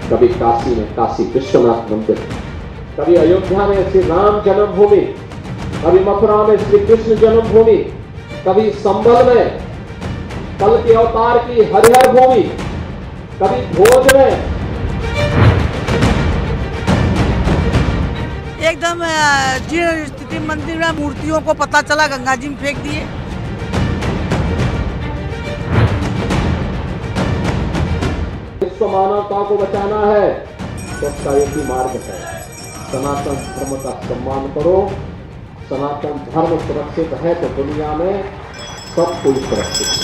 कभी काशी में काशी विश्वनाथ मंदिर, कभी अयोध्या में श्री राम जन्मभूमि, कभी मथुरा में श्री कृष्ण जन्मभूमि, कभी संबल में कल के अवतार की हरिहर भूमि, कभी भोज में एकदम जीर्ण स्थिति मंदिर में मूर्तियों को पता चला गंगा जी में फेंक दिए। विश्व मानवता को बचाना है तो उसका एक ही मार्ग है, सनातन धर्म का सम्मान करो। सनातन धर्म सुरक्षित है तो दुनिया में सब कुछ सुरक्षित है।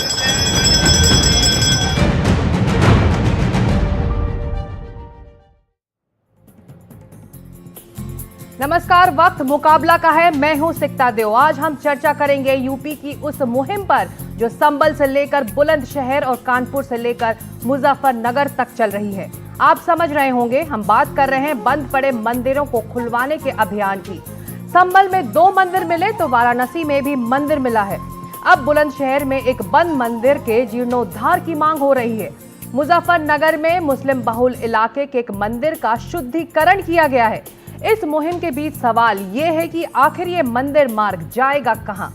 नमस्कार, वक्त मुकाबला का है। मैं हूं सिकता देव। आज हम चर्चा करेंगे यूपी की उस मुहिम पर जो संबल से लेकर बुलंदशहर और कानपुर से लेकर मुजफ्फरनगर तक चल रही है। आप समझ रहे होंगे हम बात कर रहे हैं बंद पड़े मंदिरों को खुलवाने के अभियान की। संबल में 2 मंदिर मिले तो वाराणसी में भी मंदिर मिला है। अब बुलंदशहर में एक बंद मंदिर के जीर्णोद्धार की मांग हो रही है। मुजफ्फरनगर में मुस्लिम बहुल इलाके के एक मंदिर का शुद्धिकरण किया गया है। इस मुहिम के बीच सवाल ये है कि आखिर ये मंदिर मार्ग जाएगा कहां?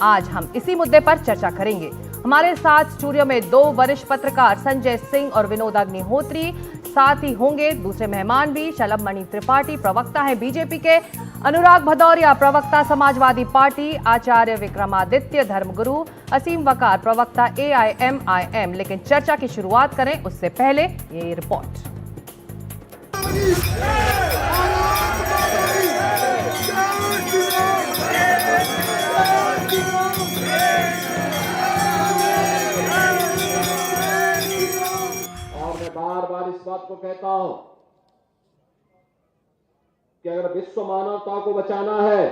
आज हम इसी मुद्दे पर चर्चा करेंगे। हमारे साथ स्टूडियो में 2 वरिष्ठ पत्रकार संजय सिंह और विनोद अग्निहोत्री, साथ ही होंगे दूसरे मेहमान भी। शलभ मणि त्रिपाठी प्रवक्ता हैं बीजेपी के, अनुराग भदौरिया प्रवक्ता समाजवादी पार्टी, आचार्य विक्रमादित्य धर्मगुरु, असीम वकार प्रवक्ता AIMIM। लेकिन चर्चा की शुरुआत करें उससे पहले ये रिपोर्ट। और मैं बार बार इस बात को कहता हूं कि अगर विश्व मानवता को बचाना है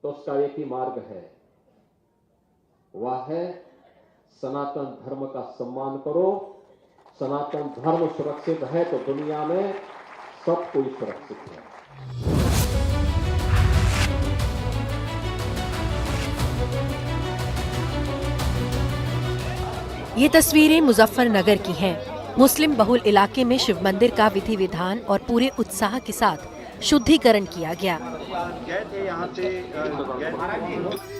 तो उसका एक ही मार्ग है, वह है सनातन धर्म का सम्मान करो। सनातन धर्म सुरक्षित है तो दुनिया में सब कुछ सुरक्षित है। ये तस्वीरें मुजफ्फरनगर की हैं। मुस्लिम बहुल इलाके में शिव मंदिर का विधि विधान और पूरे उत्साह के साथ शुद्धिकरण किया गया।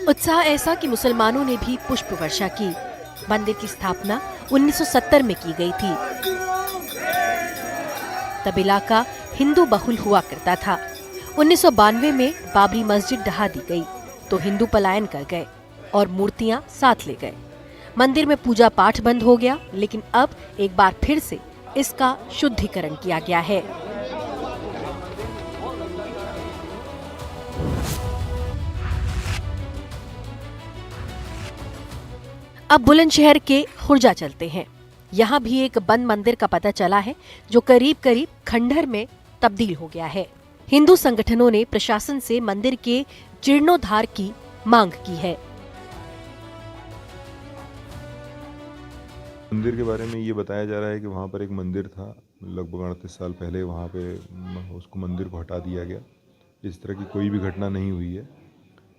उत्साह ऐसा कि मुसलमानों ने भी पुष्प वर्षा की। मंदिर की स्थापना 1970 में की गई थी। तब इलाका हिंदू बहुल हुआ करता था। 1992 में बाबरी मस्जिद ढहा दी गई तो हिंदू पलायन कर गए और मूर्तियां साथ ले गए। मंदिर में पूजा पाठ बंद हो गया, लेकिन अब एक बार फिर से इसका शुद्धिकरण किया गया है। अब बुलंदशहर के खुर्जा चलते हैं। यहाँ भी एक बंद मंदिर का पता चला है जो करीब करीब खंडहर में तब्दील हो गया है। हिंदू संगठनों ने प्रशासन से मंदिर के जीर्णोद्धार की मांग की है। मंदिर के बारे में ये बताया जा रहा है कि वहाँ पर एक मंदिर था, लगभग 38 साल पहले वहाँ पे उसको मंदिर को हटा दिया गया। इस तरह की कोई भी घटना नहीं हुई है।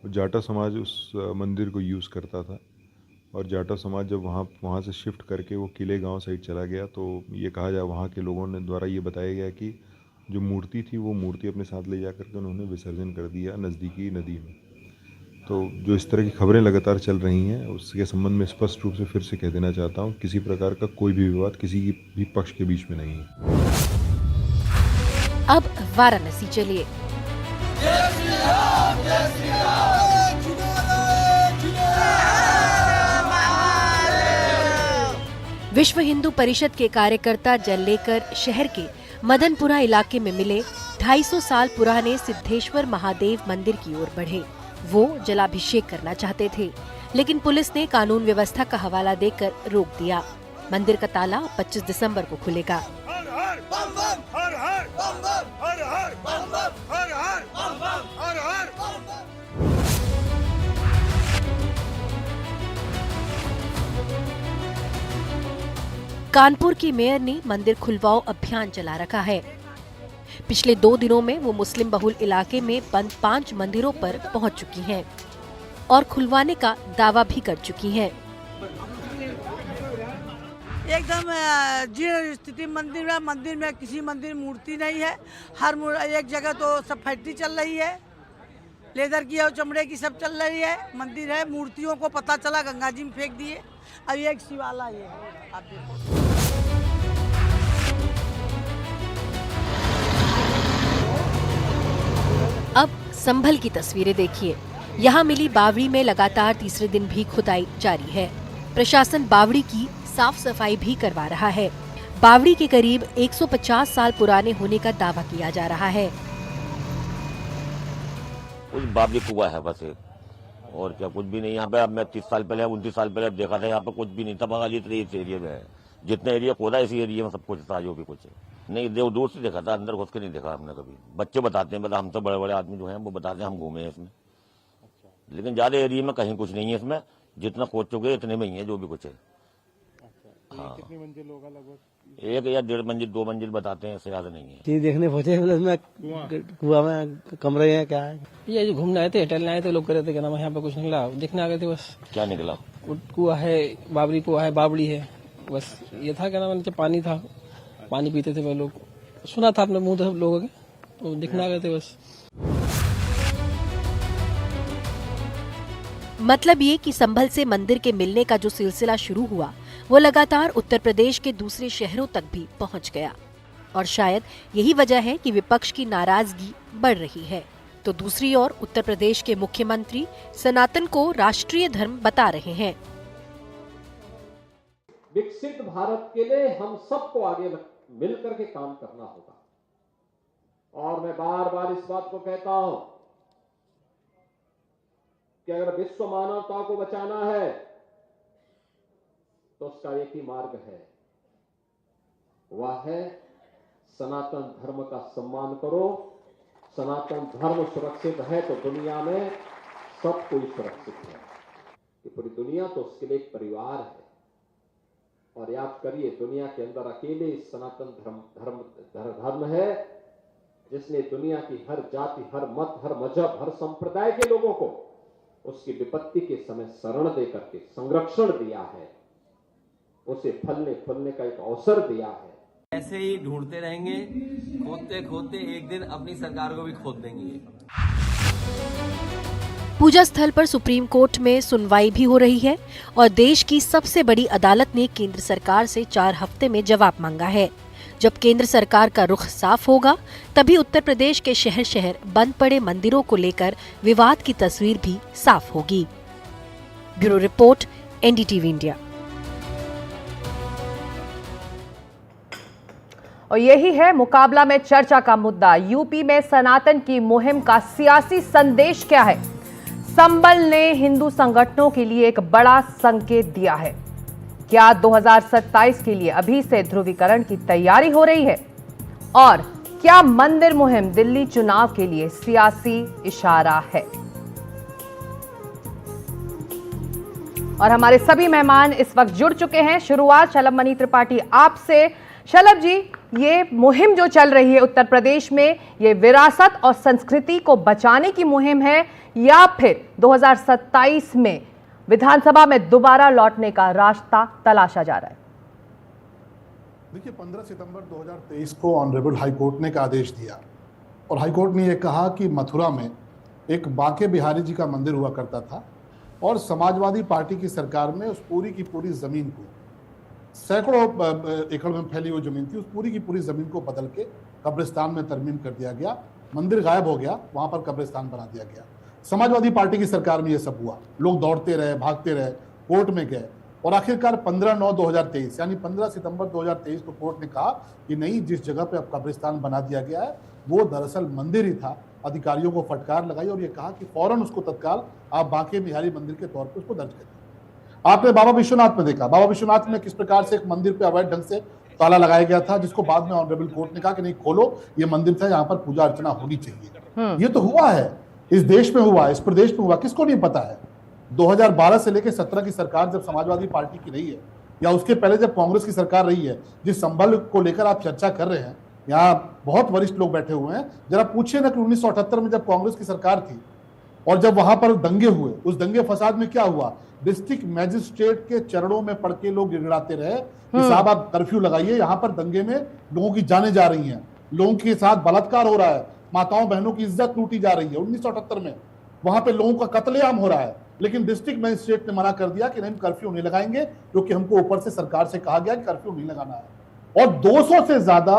जाटा समाज उस मंदिर को यूज़ करता था और जाटा समाज जब वहाँ से शिफ्ट करके वो किले गांव साइड चला गया तो ये कहा जाए वहाँ के लोगों ने द्वारा ये बताया गया कि जो मूर्ति थी वो मूर्ति अपने साथ ले जा करके उन्होंने विसर्जन कर दिया नज़दीकी नदी में। तो जो इस तरह की खबरें लगातार चल रही हैं उसके संबंध में स्पष्ट रूप से फिर से कह देना चाहता हूँ, किसी प्रकार का कोई भी विवाद किसी की भी पक्ष के बीच में नहीं है। अब वाराणसी चलिए। विश्व हिंदू परिषद के कार्यकर्ता जल लेकर शहर के मदनपुरा इलाके में मिले 250 साल पुराने सिद्धेश्वर महादेव मंदिर की ओर बढ़े। वो जलाभिषेक करना चाहते थे, लेकिन पुलिस ने कानून व्यवस्था का हवाला देकर रोक दिया। मंदिर का ताला 25 दिसंबर को खुलेगा। कानपुर की मेयर ने मंदिर खुलवाओ अभियान चला रखा है। पिछले 2 दिनों में वो मुस्लिम बहुल इलाके में बंद 5 मंदिरों पर पहुंच चुकी हैं और खुलवाने का दावा भी कर चुकी हैं। एकदम जीर्ण स्थिति मंदिर में किसी मंदिर मूर्ति नहीं है। एक जगह तो सब फैक्ट्री चल रही है, लेदर की और चमड़े की सब चल रही है। मंदिर है, मूर्तियों को पता चला गंगा जी में फेंक दिए। अब एक शिवाला ये है, आप देखो। अब संभल की तस्वीरें देखिए। यहाँ मिली बावड़ी में लगातार तीसरे दिन भी खुदाई जारी है। प्रशासन बावड़ी की साफ सफाई भी करवा रहा है। बावड़ी के करीब 150 साल पुराने होने का दावा किया जा रहा है। कुछ बावड़ी कुआं है बस एक, और क्या कुछ भी नहीं यहाँ पे। अब मैं 30 साल पहले 29 साल पहले देखा था, यहाँ पे कुछ भी नहीं था। बंगाली इस एरिया में है, जितना एरिया खोदा इसी एरिया में सब कुछ था, जो भी कुछ है। नहीं दूर से देखा था, अंदर घुस के नहीं देखा हमने कभी। बच्चे बताते हैं, हम तो बड़े बड़े आदमी जो हैं वो बताते हैं हम घूमे हैं इसमें। लेकिन ज्यादा एरिया में कहीं कुछ नहीं है इसमें। जितना खोद चुके इतने में ही है जो भी कुछ है। हाँ, कितनी मंजिल होगा लगभग? 1 या 1.5 मंजिल 2 मंजिल बताते हैं, इससे ज्यादा नहीं है। चीज देखने पहुंचे उसमें कुआं में कमरे हैं क्या है। ये जो घूमने आए थे, टहलने आए थे, लोग कह रहे थे कि ना यहाँ पे कुछ निकला, देखने आ गए थे बस। क्या निकला? कुआं है, बाबरी कुआं है, बावड़ी है, बस ये था। क्या नाम, नीचे पानी था, पानी पीते थे वो लोग। सुना था अपने मुंह से लोगों के, तो देखने आ गए थे बस। मतलब ये कि संभल से मंदिर के मिलने का जो सिलसिला शुरू हुआ वो लगातार उत्तर प्रदेश के दूसरे शहरों तक भी पहुंच गया। और शायद यही वजह है कि विपक्ष की नाराजगी बढ़ रही है। तो दूसरी ओर उत्तर प्रदेश के मुख्यमंत्री सनातन को राष्ट्रीय धर्म बता रहे हैं। विकसित भारत के लिए हम सबको आगे मिलकर के काम करना होगा। और मैं बार बार इस बात को कहता हूं कि अगर विश्व मानवता को बचाना है तो उसका एक ही मार्ग है, वह है सनातन धर्म का सम्मान करो। सनातन धर्म सुरक्षित है तो दुनिया में सब कोई सुरक्षित है। कि पूरी दुनिया तो उसके लिए एक परिवार है। और याद करिए, दुनिया के अंदर अकेले सनातन धर्म है जिसने दुनिया की हर जाति, हर मत, हर मजहब, हर संप्रदाय के लोगों को उसकी विपत्ति के समय शरण दे करके संरक्षण दिया है, उसे फलने फूलने का एक अवसर दिया है। ऐसे ही ढूंढते रहेंगे, खोदते खोदते एक दिन अपनी सरकार को भी खोद देंगे। पूजा स्थल पर सुप्रीम कोर्ट में सुनवाई भी हो रही है और देश की सबसे बड़ी अदालत ने केंद्र सरकार से 4 हफ्ते में जवाब मांगा है। जब केंद्र सरकार का रुख साफ होगा तभी उत्तर प्रदेश के शहर शहर बंद पड़े मंदिरों को लेकर विवाद की तस्वीर भी साफ होगी। Bureau report, NDTV India. और यही है मुकाबला में चर्चा का मुद्दा। यूपी में सनातन की मुहिम का सियासी संदेश क्या है? संबल ने हिंदू संगठनों के लिए एक बड़ा संकेत दिया है। क्या 2027 के लिए अभी से ध्रुवीकरण की तैयारी हो रही है? और क्या मंदिर मुहिम दिल्ली चुनाव के लिए सियासी इशारा है? और हमारे सभी मेहमान इस वक्त जुड़ चुके हैं। शुरुआत शलभ मणि त्रिपाठी आपसे। शलभ जी, ये मुहिम जो चल रही है उत्तर प्रदेश में, ये विरासत और संस्कृति को बचाने की मुहिम है या फिर 2027 में विधानसभा में दोबारा लौटने का रास्ता तलाशा जा रहा है? देखिए, 15 सितंबर 2023 को ऑनरेबल हाईकोर्ट ने एक आदेश दिया और हाईकोर्ट ने यह कहा कि मथुरा में एक बांके बिहारी जी का मंदिर हुआ करता था और समाजवादी पार्टी की सरकार में उस पूरी की पूरी जमीन को, सैकड़ों एकड़ में फैली हुई जमीन थी, उस पूरी की पूरी जमीन को बदल के कब्रिस्तान में तरमीम कर दिया गया। मंदिर गायब हो गया, वहां पर कब्रिस्तान बना दिया गया। समाजवादी पार्टी की सरकार में यह सब हुआ। लोग दौड़ते रहे, भागते रहे, कोर्ट में गए और आखिरकार 15/9/2023 यानी 15 सितंबर 2023 को कोर्ट ने कहा कि नहीं, जिस जगह पे अब कब्रिस्तान बना दिया गया है वो दरअसल मंदिर ही था। अधिकारियों को फटकार लगाई और ये कहा कि फौरन उसको तत्काल आप बांके बिहारी मंदिर के तौर पर उसको दर्ज करें। आपने बाबा विश्वनाथ में देखा, बाबा विश्वनाथ में किस प्रकार से एक मंदिर पे अवैध ढंग से ताला लगाया गया था, जिसको बाद में ऑनरेबल कोर्ट ने कहा कि नहीं खोलो, ये मंदिर था, यहाँ पर पूजा अर्चना होनी चाहिए। ये तो हुआ है, इस देश में हुआ, इस प्रदेश में हुआ, किसको नहीं पता है। 2012 से लेकर 17 की सरकार जब समाजवादी पार्टी की रही है या उसके पहले जब कांग्रेस की सरकार रही है, जिस संबल को लेकर आप चर्चा कर रहे हैं, यहाँ बहुत वरिष्ठ लोग बैठे हुए हैं, जरा पूछिए ना कि 1978 में जब कांग्रेस की सरकार थी और जब वहां पर दंगे हुए, उस दंगे फसाद में क्या हुआ, डिस्ट्रिक्ट मैजिस्ट्रेट के चरणों में पड़ के लोग गिड़गिड़ाते रहे कि साहब आप कर्फ्यू लगाइए, यहाँ पर दंगे में लोगों की जानें जा रही हैं, लोगों के साथ बलात्कार हो रहा है, माताओं बहनों की इज्जत लूटी जा रही है। 1978 में वहां पे लोगों का कत्लेआम हो रहा है, लेकिन डिस्ट्रिक्ट मैजिस्ट्रेट ने मना कर दिया कि नहीं, कर्फ्यू नहीं लगाएंगे, क्योंकि हमको ऊपर से सरकार से कहा गया कि कर्फ्यू नहीं लगाना है। और 200 से ज्यादा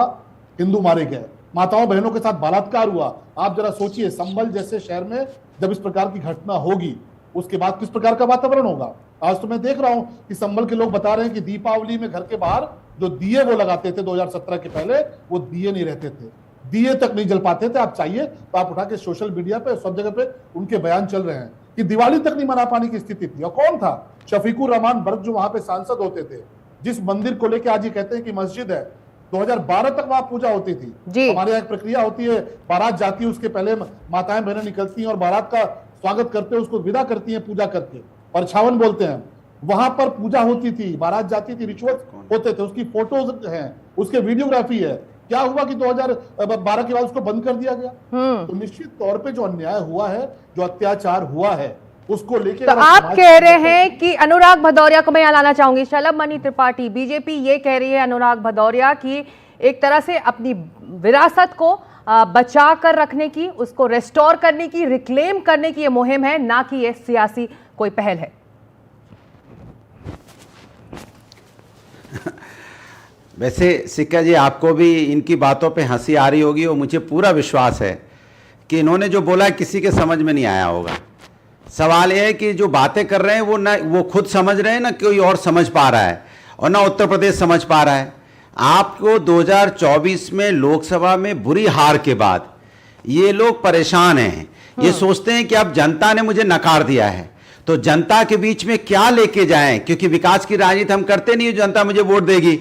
हिंदू मारे गए, माताओं बहनों के साथ बलात्कार हुआ। आप जरा सोचिए, संभल जैसे शहर में जब इस प्रकार की घटना होगी, उसके बाद किस प्रकार का वातावरण होगा। आज तो मैं देख रहा हूं कि संभल के लोग बता रहे हैं कि दीपावली में घर के बाहर जो दिए वो लगाते थे 2017 के पहले, वो दिए नहीं रहते थे, दिए तक नहीं जल पाते थे। आप चाहिए तो आप उठा के सोशल मीडिया पे सब जगह पे उनके बयान चल रहे हैं कि दिवाली तक नहीं मना पाने की स्थिति थी। और कौन था? शफीकुर रहमान बर्क, जो वहां पे सांसद होते थे, जिस मंदिर को लेकर आज ये कहते हैं कि मस्जिद है, 2012 तक वहां पूजा होती थी। हमारे यहाँ एक प्रक्रिया होती है, बारात जाती है, उसके पहले माताएं बहनें निकलती हैं और बारात का स्वागत करते हैं, उसको विदा करती हैं पूजा करके, परछावन बोलते हैं। वहां पर पूजा होती थी, बारात जाती थी, रिचुअल्स होते थे, उसकी फोटोज हैं, उसके वीडियोग्राफी है। क्या हुआ कि 2012 के बाद उसको बंद कर दिया गया। तो निश्चित तौर पे जो अन्याय हुआ है, जो अत्याचार हुआ है, उसको लेकर तो आप कह रहे हैं कि अनुराग भदौरिया को मैं यहाँ लाना चाहूंगी, शलभमणि त्रिपाठी, बीजेपी ये कह रही है अनुराग भदौरिया की एक तरह से अपनी विरासत को बचा कर रखने की, उसको रेस्टोर करने की, रिक्लेम करने की ये मुहिम है, ना कि ये सियासी कोई पहल है। वैसे सिक्का जी, आपको भी इनकी बातों पे हंसी आ रही होगी और मुझे पूरा विश्वास है कि इन्होंने जो बोला किसी के समझ में नहीं आया होगा। सवाल यह है कि जो बातें कर रहे हैं वो ना वो खुद समझ रहे हैं, ना कोई और समझ पा रहा है, और ना उत्तर प्रदेश समझ पा रहा है। आपको 2024 में लोकसभा में बुरी हार के बाद ये लोग परेशान हैं, ये सोचते हैं कि अब जनता ने मुझे नकार दिया है, तो जनता के बीच में क्या लेके जाएं, क्योंकि विकास की राजनीति हम करते नहीं, जनता मुझे वोट देगी।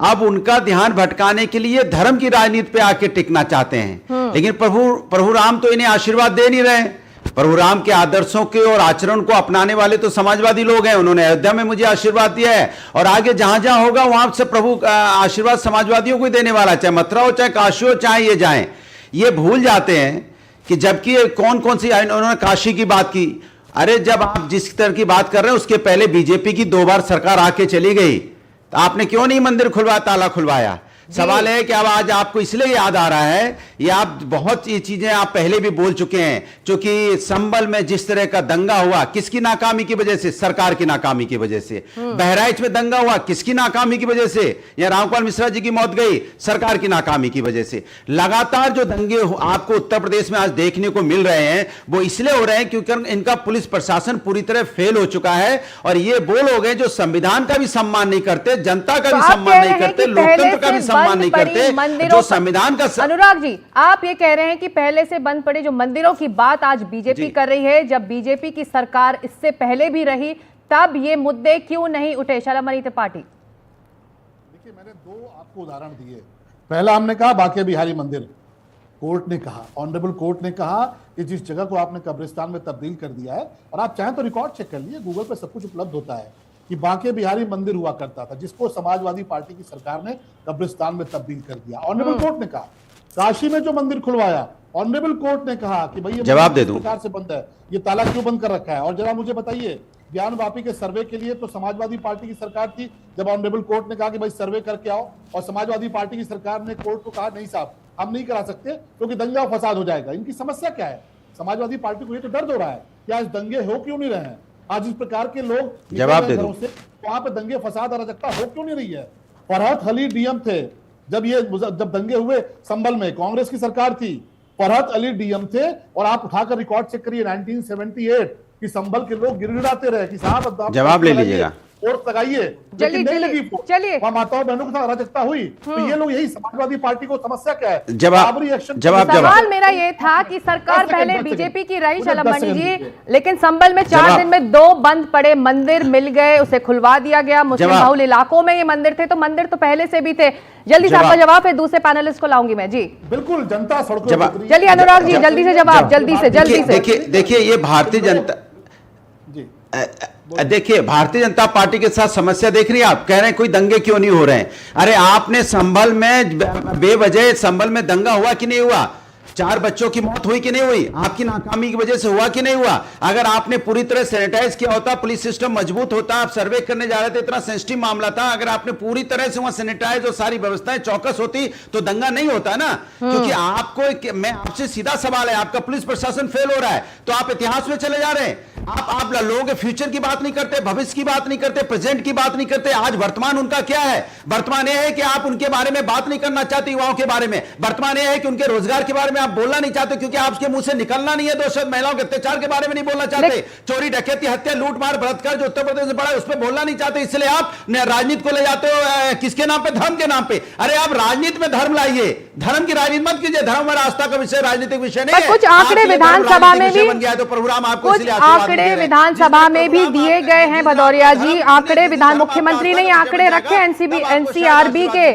अब उनका ध्यान भटकाने के लिए धर्म की राजनीति पे आके टिकना चाहते हैं। लेकिन प्रभु राम तो इन्हें आशीर्वाद दे नहीं रहे। प्रभु राम के आदर्शों के और आचरण को अपनाने वाले तो समाजवादी लोग हैं, उन्होंने अयोध्या में मुझे आशीर्वाद दिया है, और आगे जहां जहां होगा वहां से प्रभु आशीर्वाद समाजवादियों को ही देने वाला, चाहे मथुरा हो, चाहे काशी हो, चाहे ये जाए। ये भूल जाते हैं कि जबकि कौन कौन सी, उन्होंने काशी की बात की। अरे जब आप जिस तरह की बात कर रहे हैं, उसके पहले बीजेपी की 2 बार सरकार आके चली गई, तो आपने क्यों नहीं मंदिर खुलवाया, ताला खुलवाया? सवाल है कि अब आज आपको इसलिए याद आ रहा है, ये आप बहुत ये चीजें आप पहले भी बोल चुके हैं, क्योंकि संभल में जिस तरह का दंगा हुआ, किसकी नाकामी की वजह से? सरकार की नाकामी की वजह से। बहराइच में दंगा हुआ, किसकी नाकामी की वजह से? या रामपाल मिश्रा जी की मौत गई, सरकार की नाकामी की वजह से। लगातार जो दंगे आपको उत्तर प्रदेश में आज देखने को मिल रहे हैं, वो इसलिए हो रहे हैं क्योंकि इनका पुलिस प्रशासन पूरी तरह फेल हो चुका है, और ये वो लोग हैं जो संविधान का भी सम्मान नहीं करते, जनता का भी सम्मान नहीं करते, लोकतंत्र का भी सम्मान नहीं करते, जो संविधान का अनुराग जी, आप ये कह रहे हैं कि पहले से बंद पड़े जो मंदिरों की बात आज बीजेपी कर रही है, जब बीजेपी की सरकार इससे पहले भी रही, तब ये मुद्दे क्यों नहीं उठे? शलभमणि त्रिपाठी, देखिए, मैंने 2 आपको उदाहरण दिए। पहला हमने कहा बांके बिहारी मंदिर, कोर्ट ने कहा, ऑनरेबल कोर्ट ने कहा कि जिस जगह को आपने कब्रिस्तान में तब्दील कर दिया है, और आप चाहें तो रिकॉर्ड चेक कर लिए, गूगल पे सब कुछ उपलब्ध होता है, कि बांके बिहारी मंदिर हुआ करता था, जिसको समाजवादी पार्टी की सरकार ने कब्रिस्तान में तब्दील कर दिया। ऑनरेबल कोर्ट ने कहा। काशी में जो मंदिर खुलवाया, ऑनरेबल कोर्ट ने कहा कि भाई ये जवाब दे दूं, सरकार से बंद है, ये ताला क्यों बंद कर रखा है? और जरा मुझे बताइए, ज्ञान वापी के सर्वे के लिए तो समाजवादी पार्टी की सरकार थी, जब ऑनरेबल कोर्ट ने कहा कि भाई सर्वे करके आओ, और समाजवादी पार्टी की सरकार ने कोर्ट को कहा नहीं साहब हम नहीं करा सकते क्योंकि दंगा फसाद हो जाएगा। इनकी समस्या क्या है? समाजवादी पार्टी को ये तो दर्द हो रहा है कि आज दंगे हो क्यों नहीं रहे हैं, आज इस प्रकार के लोग जवाब दे दो, वहां पे दंगे फसाद अराजकता हो क्यों नहीं रही है? फरहत अली डीएम थे जब दंगे हुए संभल में, कांग्रेस की सरकार थी, फरहत अली डीएम थे, और आप उठाकर रिकॉर्ड चेक करिए 1978 कि संभल के लोग गिड़गिड़ाते रहे कि साहब जवाब ले लीजिएगा, वोट लगाइए, चलिए माताओं बहनों के साथ अराजकता हुई। तो ये लोग, यही समाजवादी पार्टी को समस्या क्या है? जवाब सवाल मेरा ये था कि सरकार पहले बीजेपी की रही शलभमणि जी, लेकिन संभल में 4 दिन में 2 बंद पड़े मंदिर मिल गए, उसे खुलवा दिया गया। मुस्लिम बहुल इलाकों में ये मंदिर थे, तो मंदिर तो पहले से भी थे। जल्दी से आपका जवाब, फिर दूसरे पैनलिस्ट को लाऊंगी मैं। जी बिल्कुल, जनता सड़कों, चलिए अनुराग जी जल्दी से जवाब, जल्दी से। देखिए ये भारतीय जनता, देखिए भारतीय जनता पार्टी के साथ समस्या देख रही है। आप कह रहे हैं कोई दंगे क्यों नहीं हो रहे हैं? अरे आपने संभल में बेवजह संभल में दंगा हुआ कि नहीं हुआ? 4 बच्चों की मौत हुई कि नहीं हुई? आपकी नाकामी की वजह से हुआ कि नहीं हुआ? अगर आपने पूरी तरह सैनिटाइज किया होता, पुलिस सिस्टम मजबूत होता, आप सर्वे करने जा रहे थे, इतना सेंसिटिव मामला था, अगर आपने पूरी तरह से वहां सैनिटाइज और सारी व्यवस्थाएं चौकस होती तो दंगा नहीं होता ना। क्योंकि आपको, मैं आपसे सीधा सवाल है, आपका पुलिस प्रशासन फेल हो रहा है तो आप इतिहास में चले जा रहे हैं। आप लोगों के फ्यूचर की बात नहीं करते, भविष्य की बात नहीं करते, प्रेजेंट की बात नहीं करते। आज वर्तमान उनका क्या है? वर्तमान यह है कि आप उनके बारे में बात नहीं करना चाहते, युवाओं के बारे में। वर्तमान यह है कि उनके रोजगार के बारे में आप बोलना नहीं चाहते, क्योंकि आपके मुंह से निकलना नहीं है। दोषित महिलाओं के अत्याचार के बारे में नहीं बोलना चाहते, चोरी डकैती हत्या लूट मार बलात्कार जो उत्तर प्रदेश में बड़ा है उस पर बोलना नहीं चाहते। इसलिए आप राजनीति को ले जाते हो किसके नाम पे? धर्म के नाम पे। अरे आप राजनीति में धर्म लाइए, धर्म की राजनीति मत कीजिए। धर्म हमारा आस्था का विषय, राजनीतिक विषय नहीं है। कुछ आंकड़े विधानसभा में भी बन गया तो प्रोग्राम आपको कुछ आंकड़े विधानसभा में भी दिए गए हैं भदौरिया जी। आंकड़े विधान मुख्यमंत्री ने आंकड़े रखे एनसीआरबी के।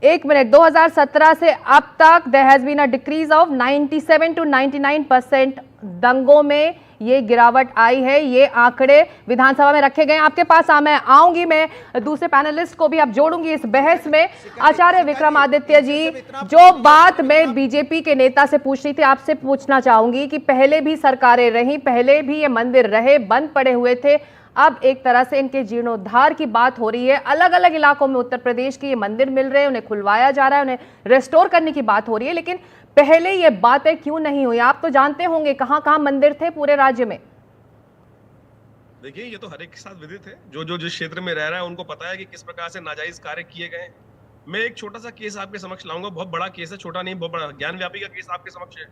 एक मिनट 2017 से अब तक there has been a decrease of 97 to 99% दंगों में ये गिरावट आई है। ये आंकड़े विधानसभा में रखे गए। आपके पास मैं आऊंगी, मैं दूसरे पैनलिस्ट को भी अब जोड़ूंगी इस बहस में। आचार्य विक्रमादित्य जी, जो बात मैं बीजेपी के नेता से पूछ रही थी, आपसे पूछना चाहूंगी कि पहले भी सरकारें रहीं, पहले भी ये मंदिर रहे, बंद पड़े हुए थे, अब एक तरह से इनके जीर्णोद्धार की बात हो रही है। अलग अलग इलाकों में उत्तर प्रदेश के ये मंदिर मिल रहे हैं, उन्हें खुलवाया जा रहा है, उन्हें रेस्टोर करने की बात हो रही है। लेकिन पहले ये बातें क्यों नहीं हुई? आप तो जानते होंगे कहां कहां मंदिर थे पूरे राज्य में। देखिए, ये तो हर एक के साथ विदित है, जो जिस क्षेत्र में रह रहा है उनको पता है कि किस प्रकार से नाजायज कार्य किए गए। मैं एक छोटा सा केस आपके समक्ष लाऊंगा, बहुत बड़ा केस है, छोटा नहीं, बहुत बड़ा ज्ञानव्यापी का केस आपके समक्ष है।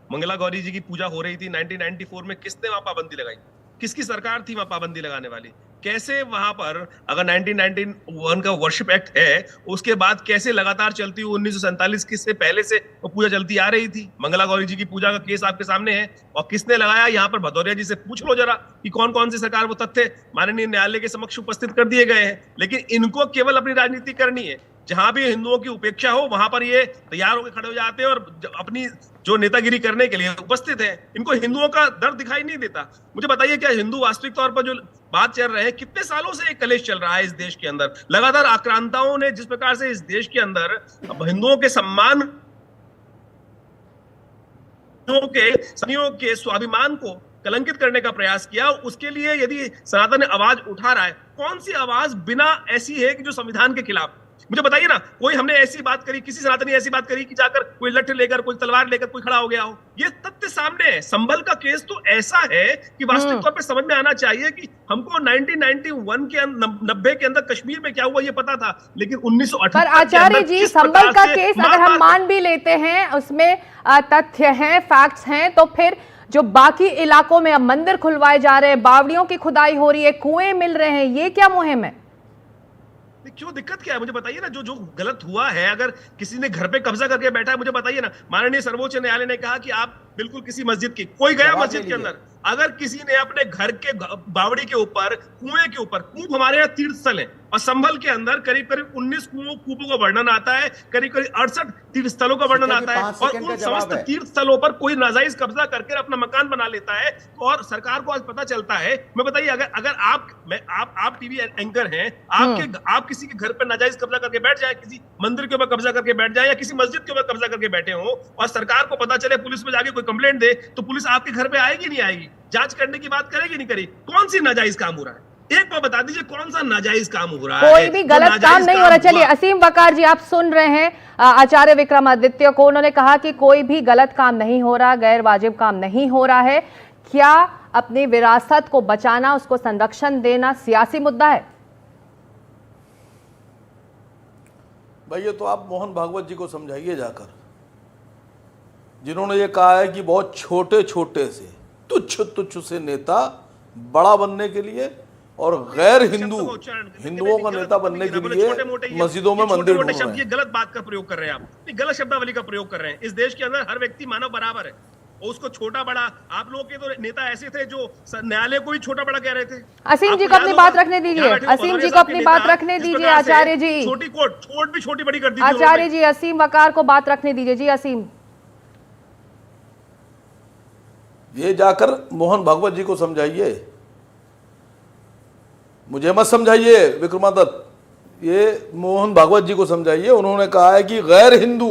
मंगला गौरी जी की पूजा हो रही थी 1994 में, किसने वहां पाबंदी लगाई? किसकी सरकार थी वहां पाबंदी लगाने वाली? कैसे वहां पर, अगर 1991 का वर्शिप एक्ट है, उसके बाद कैसे लगातार चलती हुई 1947 से पहले से वो पूजा चलती आ रही थी? मंगला गौरी जी की पूजा का केस आपके सामने है, और किसने लगाया? यहाँ पर भदौरिया जी से पूछ लो जरा कि कौन कौन सी सरकार वो तथ्य माननीय न्यायालय के समक्ष उपस्थित कर दिए गए हैं। लेकिन इनको केवल अपनी राजनीति करनी है। जहां भी हिंदुओं की उपेक्षा हो वहां पर ये तैयार होकर खड़े हो जाते हैं और अपनी जो नेतागिरी करने के लिए उपस्थित है। इनको हिंदुओं का दर्द दिखाई नहीं देता। मुझे बताइए, क्या हिंदू वास्तविक तौर पर जो बात चल रहे हैं, कितने सालों से एक कलेश चल रहा है इस देश के अंदर? लगातार आक्रांताओं ने जिस प्रकार से इस देश के अंदर हिंदुओं के सम्मान, के स्वाभिमान को कलंकित करने का प्रयास किया, उसके लिए यदि सनातन आवाज उठा रहा है, कौन सी आवाज बिना ऐसी है कि जो संविधान के खिलाफ? मुझे बताइए ना, कोई हमने ऐसी बात करी, किसी सनातनी ऐसी बात करी कि जाकर कोई लठ लेकर, कोई तलवार लेकर कोई खड़ा हो गया हो? ये तथ्य सामने है। संभल का केस तो ऐसा है कि वास्तविक तौर पे समझ में आना चाहिए कि हमको 1991 के 90 के अंदर कश्मीर में क्या हुआ ये पता था, लेकिन 1978 पर आचार्य जी, संभल का केस अगर हम मान भी लेते हैं, उसमें तथ्य हैं, फैक्ट्स हैं, तो फिर जो बाकी इलाकों में अब मंदिर खुलवाए जा रहे हैं, बावड़ियों की खुदाई हो रही है, कुएं मिल रहे हैं, ये क्या मुहिम है? क्यों, दिक्कत क्या है? मुझे बताइए ना। जो गलत हुआ है, अगर किसी ने घर पे कब्जा करके बैठा है, मुझे बताइए ना। माननीय सर्वोच्च न्यायालय ने कहा कि आप बिल्कुल किसी मस्जिद की, कोई गया मस्जिद के अंदर, अगर किसी ने अपने घर के बावड़ी के ऊपर, कुएं के ऊपर, कूप हमारे यहाँ तीर्थ स्थल है, और संभल के अंदर करीब करीब 19 कूपों का वर्णन आता है, करीब करीब 68 तीर्थ स्थलों का वर्णन आता है, और उन समस्त तीर्थ स्थलों पर कोई नाजायज कब्जा करके अपना मकान बना लेता है, और सरकार को आज पता चलता है। मैं बताइए, अगर आप टीवी एंकर हैं, आप किसी के घर पर नाजायज कब्जा करके बैठ जाए, किसी मंदिर के ऊपर कब्जा करके बैठ जाए, या किसी मस्जिद के ऊपर कब्जा करके बैठे हो, और सरकार को पता चले, पुलिस में जाके कोई कंप्लेंट दे, तो पुलिस आपके घर पे आएगी नहीं आएगी? जांच करने की बात करेगी नहीं करेगी? कौन सी नाजायज काम हो रहा है? एक बार बता दीजिए, कौन सा नाजायज काम हो रहा है? कोई भी गलत काम नहीं हो रहा। चलिए, असीम वकार जी, आप सुन रहे हैं आचार्य विक्रमादित्य को। उन्होंने कहा कि कोई भी गलत काम नहीं हो रहा, गैर वाजिब काम नहीं हो रहा है। क्या अपनी विरासत को बचाना, उसको संरक्षण देना सियासी मुद्दा है? भाई, ये तो आप मोहन भागवत जी को समझाइए जाकर, जिन्होंने ये कहा है कि बहुत छोटे छोटे से, तुच्छ से नेता बड़ा बनने के लिए और गैर हिंदुओं का नेता बनने के लिए मस्जिदों में मंदिर ढूंढ रहे हैं। ये गलत बात का प्रयोग कर रहे हैं आप, गलत शब्दावली का प्रयोग कर रहे हैं। इस देश के अंदर हर व्यक्ति मानव बराबर है, और उसको छोटा बड़ा, आप लोगों के तो नेता ऐसे थे जो न्यायालय को भी छोटा बड़ा कह रहे थे। असीम जी को अपनी बात रखने दीजिए, असीम जी को अपनी बात रखने दीजिए। आचार्य जी, छोटी कोर्ट भी छोटी बड़ी कर दी। आचार्य जी, असीम वकार को बात रखने दीजिए। जी असीम, ये जाकर मोहन भागवत जी को समझाइए, मुझे मत समझाइए विक्रमादत्त, ये मोहन भागवत जी को समझाइए। उन्होंने कहा है कि गैर हिंदू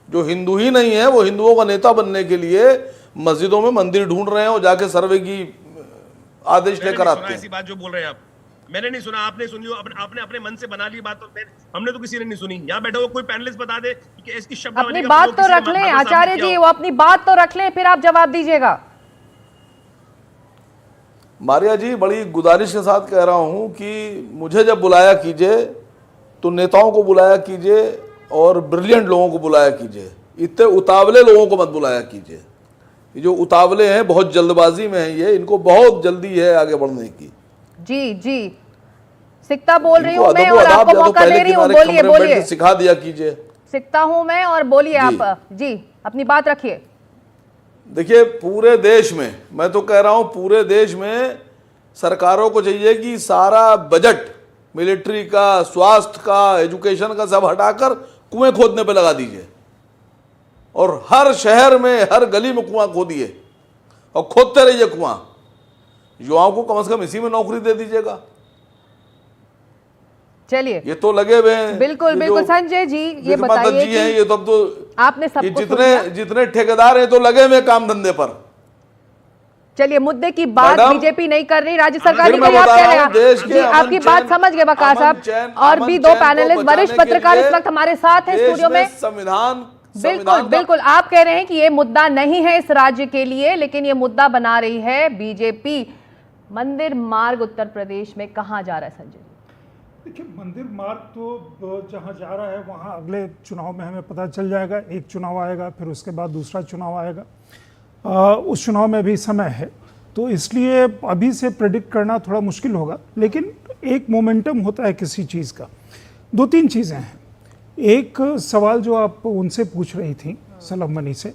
जो हिंदू ही नहीं है वो हिंदुओं का नेता बनने के लिए मस्जिदों में मंदिर ढूंढ रहे हैं और जाके सर्वे की आदेश लेकर आते हैं। ऐसी बात जो बोल रहे हैं आप, मैंने नहीं सुना, आपने सुनी हो, आपने अपने मन से बना ली बात, तो हमने तो किसी ने नहीं सुनी। यहाँ बैठा हुआ कोई पैनलिस्ट बता दे कि इसकी शब्द अपनी बात तो रख लें आचार्य जी, वो अपनी बात तो रख लें, फिर आप जवाब दीजिएगा। मारिया जी, बड़ी गुजारिश के साथ कह रहा हूं कि मुझे जब बुलाया कीजिए तो नेताओं को बुलाया कीजिए और ब्रिलियंट लोगों को बुलाया कीजिए, इतने उतावले लोगों को मत बुलाया कीजिए। ये जो उतावले हैं, बहुत जल्दबाजी में हैं, ये इनको बहुत जल्दी है आगे बढ़ने की। जी जी, सिकता बोल रही हूँ मैं और आपको मौका दे रही हूँ, बोलिए बोलिए। सिखा दिया कीजिए। सिकता हूँ मैं और बोलिए आप जी, अपनी बात रखिए। देखिए, पूरे देश में, मैं तो कह रहा हूं पूरे देश में सरकारों को चाहिए कि सारा बजट मिलिट्री का, स्वास्थ्य का, एजुकेशन का सब हटाकर कुएं खोदने पे लगा दीजिए और हर शहर में, हर गली में कुआं खोदिए और खोदते रहिए कुआं। युवाओं को कम से कम इसी में नौकरी दे दीजिएगा। चलिए, ये तो लगे हुए हैं। बिल्कुल बिल्कुल। संजय जी, ये बताइए कि ये तो अब तो आपने सब जितने ठेकेदार हैं तो लगे हुए काम धंधे पर। चलिए, मुद्दे की बात बीजेपी नहीं कर रही, राज्य सरकार की, आप कह रहे हैं। आपकी बात समझ गए वकार साहब। और भी दो पैनलिस्ट, वरिष्ठ पत्रकार इस वक्त हमारे साथ हैं स्टूडियो में। संविधान बिल्कुल बिल्कुल, आप कह रहे हैं कि ये मुद्दा नहीं है इस राज्य के लिए, लेकिन ये मुद्दा बना रही है बीजेपी। मंदिर मार्ग उत्तर प्रदेश में कहां जा रहा है संजय? देखिए, मंदिर मार्ग तो जहां जा रहा है वहां अगले चुनाव में हमें पता चल जाएगा। एक चुनाव आएगा, फिर उसके बाद दूसरा चुनाव आएगा। उस चुनाव में भी समय है, तो इसलिए अभी से प्रेडिक्ट करना थोड़ा मुश्किल होगा। लेकिन एक मोमेंटम होता है किसी चीज़ का। दो तीन चीज़ें हैं। एक सवाल जो आप उनसे पूछ रही थी सलम मनी से,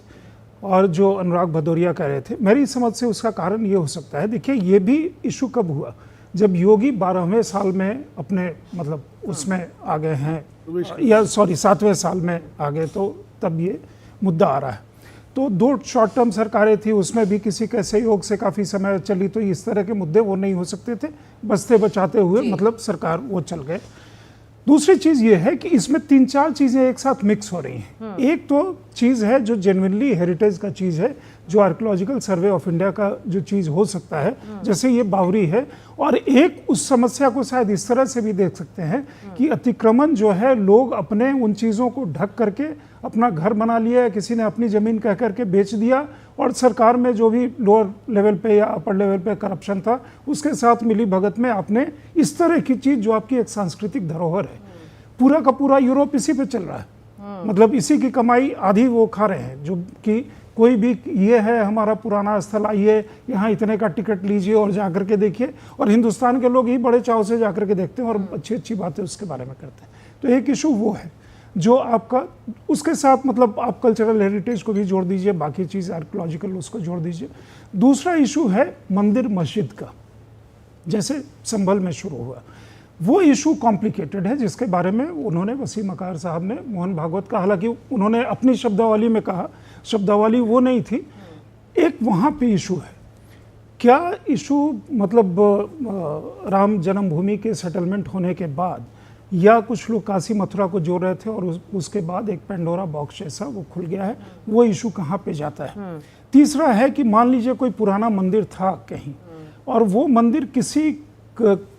और जो अनुराग भदौरिया कह रहे थे, मेरी समझ से उसका कारण ये हो सकता है। देखिए, ये भी इशू कब हुआ, जब योगी 12वें साल में अपने मतलब उसमें आ गए हैं, या सॉरी 7वें साल में आ गए, तो तब ये मुद्दा आ रहा है। तो दो शॉर्ट टर्म सरकारें थी, उसमें भी किसी के सहयोग से काफ़ी समय चली, तो इस तरह के मुद्दे वो नहीं हो सकते थे। बचते बचाते हुए मतलब सरकार वो चल गए। दूसरी चीज़ ये है कि इसमें तीन चार चीज़ें एक साथ मिक्स हो रही हैं। एक तो चीज़ है जो जेन्युइनली हेरिटेज का चीज़ है, जो आर्कियोलॉजिकल सर्वे ऑफ इंडिया का जो चीज़ हो सकता है, जैसे ये बावरी है। और एक उस समस्या को शायद इस तरह से भी देख सकते हैं कि अतिक्रमण जो है, लोग अपने उन चीज़ों को ढक करके अपना घर बना लिया, किसी ने अपनी ज़मीन कह करके बेच दिया, और सरकार में जो भी लोअर लेवल पे या अपर लेवल पे करप्शन था, उसके साथ मिली भगत में आपने इस तरह की चीज़ जो आपकी एक सांस्कृतिक धरोहर है, पूरा का पूरा यूरोप इसी पे चल रहा है। मतलब इसी की कमाई आधी वो खा रहे हैं, जो कि कोई भी ये है हमारा पुराना स्थल, आइए यहाँ इतने का टिकट लीजिए और जाकर के देखिए। और हिंदुस्तान के लोग ही बड़े चाव से जाकर के देखते हैं और अच्छी अच्छी बातें उसके बारे में करते हैं। तो एक इशू वो है जो आपका, उसके साथ मतलब आप कल्चरल हेरिटेज को भी जोड़ दीजिए, बाकी चीज़ आर्कियोलॉजिकल उसको जोड़ दीजिए। दूसरा इशू है मंदिर मस्जिद का, जैसे संभल में शुरू हुआ। वो इशू कॉम्प्लिकेटेड है, जिसके बारे में उन्होंने, वसीम अकार साहब ने, मोहन भागवत का, हालांकि उन्होंने अपनी शब्दावली में कहा, शब्दावली वो नहीं थी। एक वहाँ पे इशू है, क्या इशू मतलब राम जन्मभूमि के सेटलमेंट होने के बाद, या कुछ लोग काशी मथुरा को जोड़ रहे थे और उसके बाद एक पेंडोरा बॉक्स जैसा वो खुल गया है, वो इशू कहाँ पे जाता है। तीसरा है कि मान लीजिए कोई पुराना मंदिर था कहीं और वो मंदिर किसी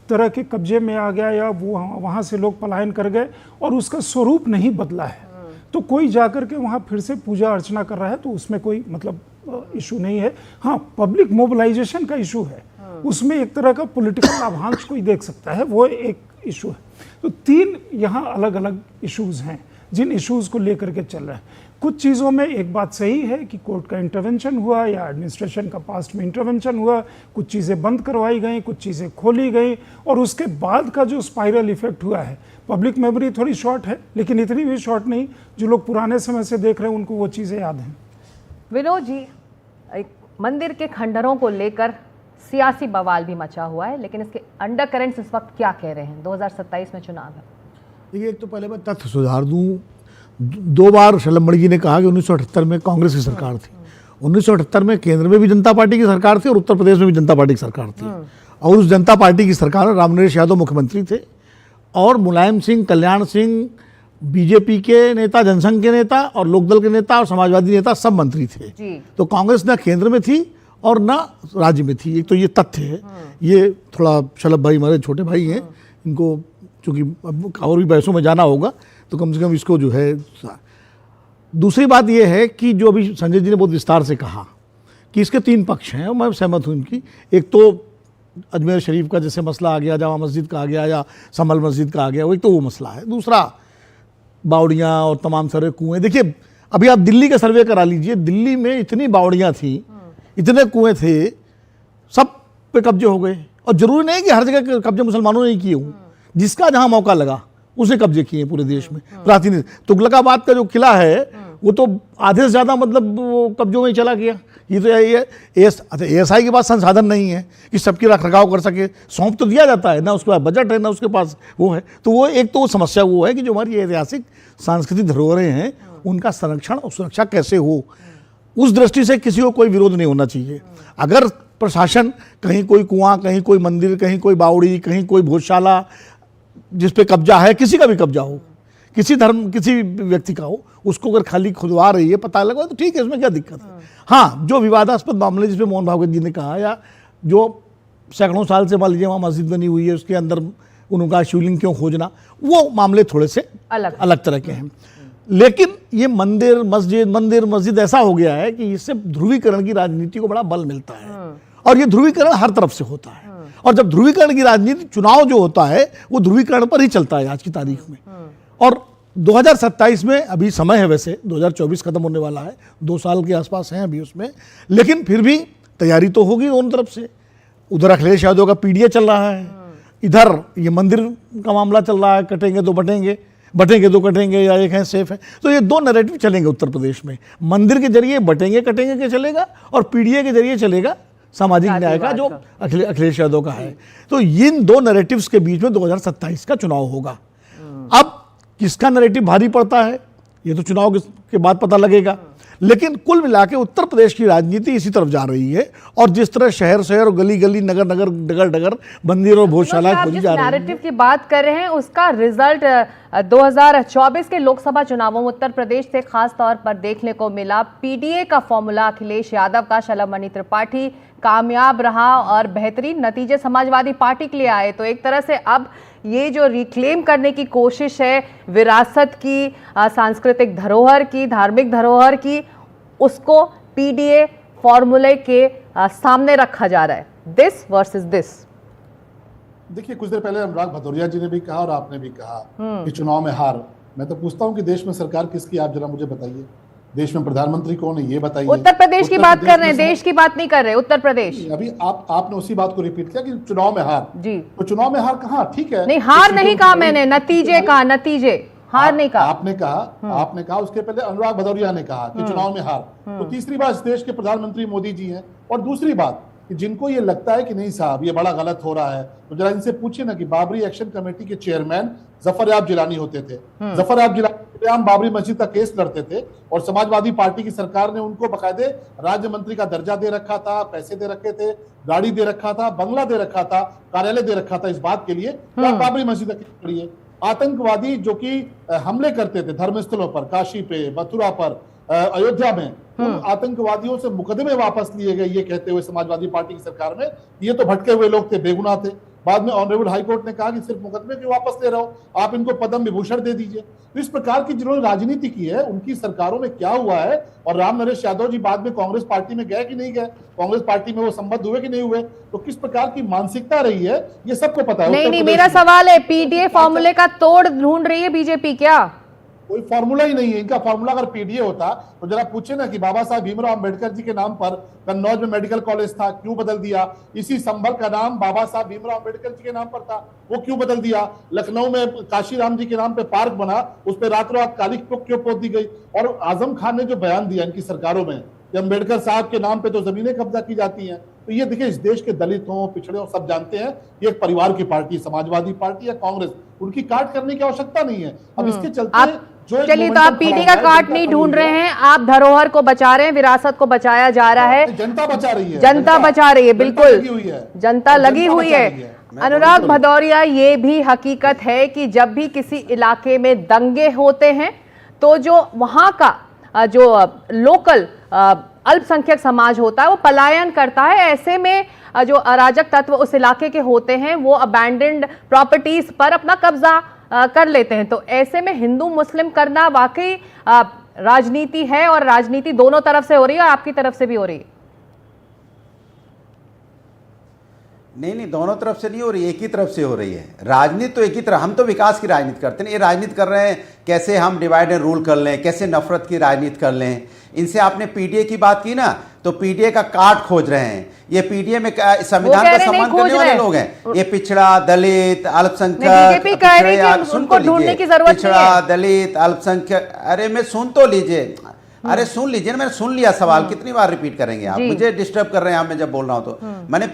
तरह के कब्जे में आ गया, या वो वहाँ से लोग पलायन कर गए और उसका स्वरूप नहीं बदला है, तो कोई जाकर के वहाँ फिर से पूजा अर्चना कर रहा है, तो उसमें कोई मतलब इशू नहीं है। हाँ, पब्लिक मोबिलाइजेशन का इशू है, उसमें एक तरह का पॉलिटिकल लाभांश कोई देख सकता है, वो एक इशू है। तो तीन यहाँ अलग अलग इश्यूज हैं जिन इश्यूज को लेकर के चल रहा है। कुछ चीज़ों में एक बात सही है कि कोर्ट का इंटरवेंशन हुआ या एडमिनिस्ट्रेशन का पास्ट में इंटरवेंशन हुआ, कुछ चीज़ें बंद करवाई गई, कुछ चीज़ें खोली गई, और उसके बाद का जो स्पाइरल इफेक्ट हुआ है, पब्लिक मेमोरी थोड़ी शॉर्ट है, लेकिन इतनी भी शॉर्ट नहीं, जो लोग पुराने समय से देख रहे हैं उनको वो चीज़ें याद हैं। विनोद जी, एक मंदिर के खंडरों को लेकर सियासी बवाल भी मचा हुआ है, लेकिन इसके अंडर करेंट्स इस वक्त क्या कह रहे हैं? 2027 में चुनाव है। देखिए, एक तो पहले मैं तथ्य सुधार दूं, 2 बार शलम मणि जी ने कहा कि 1978 में कांग्रेस की सरकार थी, 1978 में केंद्र में भी जनता पार्टी की सरकार थी और उत्तर प्रदेश में भी जनता पार्टी की सरकार थी, और उस जनता पार्टी की सरकार में रामनरेश यादव मुख्यमंत्री थे और मुलायम सिंह, कल्याण सिंह बीजेपी के नेता, जनसंघ के नेता और लोकदल के नेता और समाजवादी नेता सब मंत्री थे। तो कांग्रेस ना केंद्र में थी और ना राज्य में थी। एक तो ये तथ्य है। ये थोड़ा शलभ भाई हमारे छोटे भाई हैं, इनको चूँकि और भी बहसों में जाना होगा तो कम से कम इसको जो है। दूसरी बात ये है कि जो अभी संजय जी ने बहुत विस्तार से कहा कि इसके 3 पक्ष हैं और मैं सहमत हूँ इनकी। एक तो अजमेर शरीफ का जैसे मसला आ गया, जामा मस्जिद का आ गया या संभल मस्जिद का आ गया, वो एक तो वो मसला है। दूसरा बावड़ियाँ और तमाम सारे कुएँ। देखिए अभी आप दिल्ली का सर्वे करा लीजिए, दिल्ली में इतनी बावड़ियाँ थी, इतने कुएँ थे, सब पे कब्जे हो गए। और जरूरी नहीं कि हर जगह कब्जे मुसलमानों ने किए हों, जिसका जहाँ मौका लगा उसे कब्जे किए पूरे देश में। प्राचीन तुगलकाबाद का जो किला है वो तो आधे से ज़्यादा मतलब वो कब्जों में ही चला गया। ये तो यही है। एएसआई के पास संसाधन नहीं है कि सबकी रख रखाव कर सके। सौंप तो दिया जाता है ना, उसके पास बजट है ना उसके पास वो है। तो वो एक तो वो समस्या वो है कि जो हमारी ऐतिहासिक सांस्कृतिक धरोहरें हैं उनका संरक्षण और सुरक्षा कैसे हो, उस दृष्टि से किसी को कोई विरोध नहीं होना चाहिए। अगर प्रशासन कहीं कोई कुआं, कहीं कोई मंदिर, कहीं कोई बावड़ी, कहीं कोई भोजशाला जिस पे कब्जा है, किसी का भी कब्जा हो, किसी धर्म किसी व्यक्ति का हो, उसको अगर खाली खुदवा रही है, पता लगा तो ठीक है, इसमें क्या दिक्कत है। हाँ, जो विवादास्पद मामले जिसपे मोहन भागवत जी ने कहा या जो सैकड़ों साल से मान लीजिए वहाँ मस्जिद बनी हुई है उसके अंदर उनका शिवलिंग क्यों खोजना, वो मामले थोड़े से अलग तरह के हैं। लेकिन ये मंदिर मस्जिद ऐसा हो गया है कि इससे ध्रुवीकरण की राजनीति को बड़ा बल मिलता है और ये ध्रुवीकरण हर तरफ से होता है। और जब ध्रुवीकरण की राजनीति, चुनाव जो होता है वो ध्रुवीकरण पर ही चलता है आज की तारीख में। और 2027 में अभी समय है, वैसे 2024 खत्म होने वाला है, 2 साल के आसपास हैं अभी उसमें, लेकिन फिर भी तैयारी तो होगी दोनों तरफ से। उधर अखिलेश यादव का पीडीए चल रहा है, इधर ये मंदिर का मामला चल रहा है, कटेंगे तो बटेंगे, बटेंगे तो कटेंगे, या एक है सेफ है। तो ये 2 नैरेटिव चलेंगे उत्तर प्रदेश में। मंदिर के जरिए बटेंगे कटेंगे के चलेगा और पीडीए के जरिए चलेगा सामाजिक न्याय का जो अखिलेश यादव का है। तो इन 2 नैरेटिव्स के बीच में 2027 का चुनाव होगा। अब किसका नैरेटिव भारी पड़ता है ये तो चुनाव के बाद पता लगेगा, लेकिन कुल मिला के उत्तर प्रदेश की राजनीति इसी तरफ जा रही है। और जिस तरह शहर शहर और गली गली नगर नगर डगर डगर मंदिर और भोजशाला खोजी जा रही है, नैरेटिव की बात कर रहे हैं, उसका रिजल्ट 2024 के लोकसभा चुनावों में उत्तर प्रदेश से खास तौर पर देखने को मिला। पीडीए का फॉर्मूला अखिलेश यादव का, शलभमणि त्रिपाठी कामयाब रहा और बेहतरीन नतीजे समाजवादी पार्टी के लिए आए। तो एक तरह से अब ये जो रिक्लेम करने की कोशिश है विरासत की, सांस्कृतिक धरोहर की, धार्मिक धरोहर की, उसको पीडीए फॉर्मूले के सामने रखा जा रहा है। This versus this. देखिए, कुछ देर पहले अनुराग भदौरिया जी ने भी कहा और आपने भी कहा कि चुनाव में हार। मैं तो पूछता हूं कि देश में सरकार किसकी, आप जरा मुझे बताइए। देश में प्रधानमंत्री कौन है ये बताइए। उत्तर प्रदेश की बात कर रहे हैं, देश की बात नहीं कर रहे। उत्तर प्रदेश, अभी आपने उसी बात को रिपीट किया कि चुनाव में हार जी। तो चुनाव में हार कहाँ, ठीक है, नहीं हार नहीं कहा मैंने, नतीजे कहा, नतीजे, हार नहीं कहा। आपने कहा उसके पहले अनुराग भदौरिया ने कहा कि चुनाव में हार। तो तीसरी बात, इस देश के प्रधानमंत्री मोदी जी हैं। और दूसरी बात कि जिनको ये लगता है कि नहीं साहब ये बड़ा गलत हो रहा है, तो जरा इनसे पूछिए ना कि बाबरी एक्शन कमेटी के चेयरमैन जफर याब जिलानी होते थे। जफर याब जिलानी बाबरी मस्जिद का केस लड़ते थे और समाजवादी पार्टी की सरकार ने उनको बाकायदे राज्य मंत्री का दर्जा दे रखा था, पैसे दे रखे थे, गाड़ी दे रखा था, बंगला दे रखा था, कार्यालय दे रखा था इस बात के लिए कि आप बाबरी मस्जिद का केस लड़िए। आतंकवादी जो कि हमले करते थे धर्मस्थलों पर, काशी पे, मथुरा पर, अयोध्या में, उन आतंकवादियों से मुकदमे वापस लिए गए, ये कहते हुए समाजवादी पार्टी की सरकार में ये तो भटके हुए लोग थे, बेगुनाह थे। बाद में ऑनरेबल हाई कोर्ट ने कहा कि सिर्फ मुकदमे क्यों वापस ले रहे हो, आप इनको पद्म विभूषण दे दीजिए। तो इस प्रकार की जिन्होंने राजनीति की है उनकी सरकारों में क्या हुआ है। और राम नरेश यादव जी बाद में कांग्रेस पार्टी में गए कि नहीं गए, कांग्रेस पार्टी में वो संबद्ध हुए कि नहीं हुए, तो किस प्रकार की मानसिकता रही है ये सबको पता है। नहीं, मेरा सवाल है, पीडीए फॉर्मूले का तोड़ ढूंढ रही है बीजेपी क्या? कोई फॉर्मूला ही नहीं है इनका। फॉर्मूला अगर पीडीए होता तो जरा पूछे ना कि बाबा साहब भीमराव अंबेडकर जी के नाम पर कन्नौज में मेडिकल कॉलेज था, क्यों बदल दिया? इसी संभल का नाम बाबा साहब भीमराव अंबेडकर जी के नाम पर था, वो क्यों बदल दिया? लखनऊ में काशीराम जी के नाम पे पार्क बना, उस पर रातों रात काली क्यों पोत दी गई? और आजम खान ने जो बयान दिया इनकी सरकारों में कि अंबेडकर साहब के नाम पे तो जमीनें कब्जा की जाती हैं, तो ये देखिए इस देश के दलित हो, पिछड़े हो, सब जानते हैं ये एक परिवार की पार्टी, समाजवादी पार्टी या कांग्रेस, उनकी काट करने की आवश्यकता नहीं है। अब इसके चलते चलिए, तो आप पीटी का काट नहीं ढूंढ रहे हैं, आप धरोहर को बचा रहे हैं, विरासत को बचाया जा रहा है। जनता बचा रही है, जनता बचा रही है, बिल्कुल जनता लगी हुई है। अनुराग भदौरिया, ये भी हकीकत है कि जब भी किसी इलाके में दंगे होते हैं तो जो वहां का जो लोकल अल्पसंख्यक समाज होता है वो पलायन करता है। ऐसे में जो अराजक तत्व उस इलाके के होते हैं वो अबैंडन्ड प्रॉपर्टीज पर अपना कब्जा कर लेते हैं। तो ऐसे में हिंदू मुस्लिम करना वाकई राजनीति है, और राजनीति दोनों तरफ से हो रही है और आपकी तरफ से भी हो रही है। नहीं, दोनों तरफ से नहीं हो रही, एक ही तरफ से हो रही है राजनीति। तो एक ही तरफ, हम तो विकास की राजनीति करते हैं, ये राजनीति कर रहे हैं कैसे हम डिवाइड एंड रूल कर लें, कैसे नफरत की राजनीति कर लें। इनसे आपने पीडीए की बात की ना, तो पीडीए का काट खोज रहे हैं। ये पीडीए में संविधान का सम्मान करने वाले लोग हैं। ये पिछड़ा, दलित, अल्पसंख्यक, पिछड़ा, दलित, अल्पसंख्यक। अरे मैं सुन तो लीजिए, अरे सुन लीजिए ना, मैंने सुन लिया सवाल, कितनी बार रिपीट करेंगे आप? मुझे डिस्टर्ब कर रहे हैं आप, मैं जब बोल रहा हूं तो। मैंने